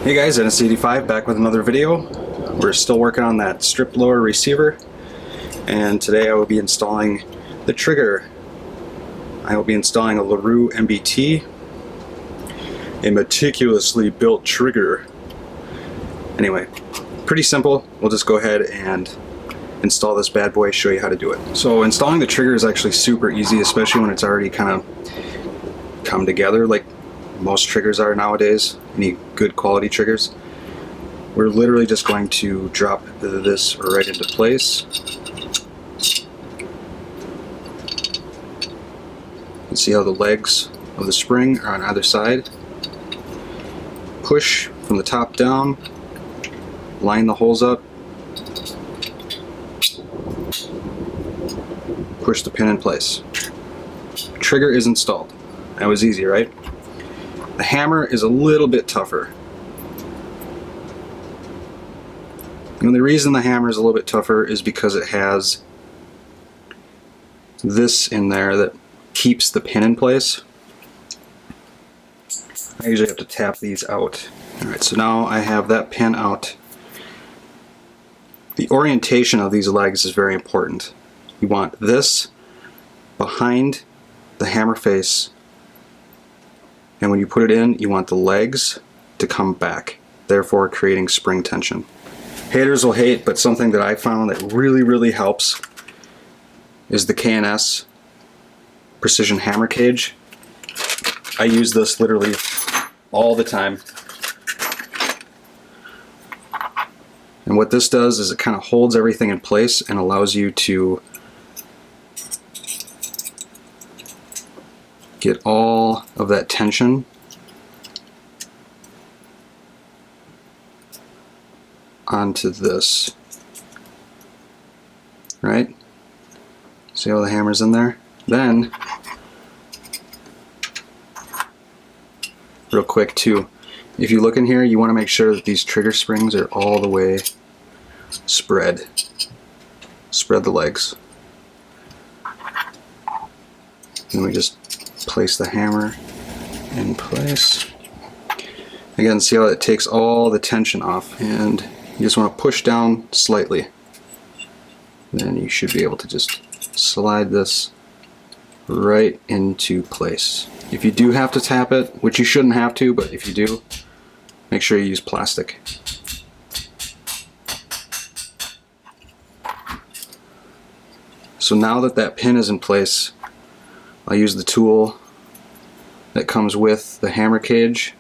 Hey guys, NS85 back with another video. We're still working on that strip lower receiver, and today I will be installing the trigger. I will be installing a LaRue MBT, a meticulously built trigger. Anyway, pretty simple. We'll just go ahead and install this bad boy, show you how to do it. So installing the trigger is actually super easy, especially when it's already kind of come together like most triggers are nowadays, any good quality triggers. We're literally just going to drop this right into place. You see how the legs of the spring are on either side. Push from the top down, line the holes up, push the pin in place. Trigger is installed. That was easy, right? The hammer is a little bit tougher. And the reason the hammer is a little bit tougher is because it has this in there that keeps the pin in place. I usually have to tap these out. Alright, so now I have that pin out. The orientation of these legs is very important. You want this behind the hammer face, and when you put it in, you want the legs to come back, therefore creating spring tension. Haters will hate, but something that I found that really helps is the K&S precision hammer cage. I use this literally all the time. And what this does is it kind of holds everything in place and allows you to get all of that tension onto this, right? See how the hammer's in there? Then, real quick too, if you look in here, you want to make sure that these trigger springs are all the way spread. Spread the legs. And we just place the hammer in place. Again, see how it takes all the tension off, and you just want to push down slightly. Then you should be able to just slide this right into place. If you do have to tap it, which you shouldn't have to, but if you do, make sure you use plastic. So now that that pin is in place, I'll use the tool that comes with the hammer cage,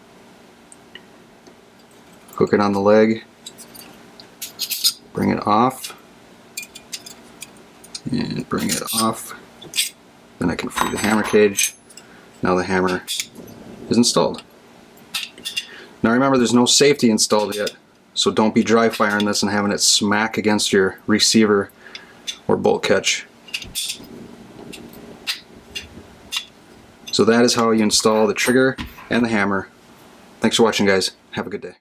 hook it on the leg, bring it off, and bring it off. Then I can free the hammer cage. Now the hammer is installed. Now remember, there's no safety installed yet, so don't be dry firing this and having it smack against your receiver or bolt catch. So that is how you install the trigger and the hammer. Thanks for watching, guys. Have a good day.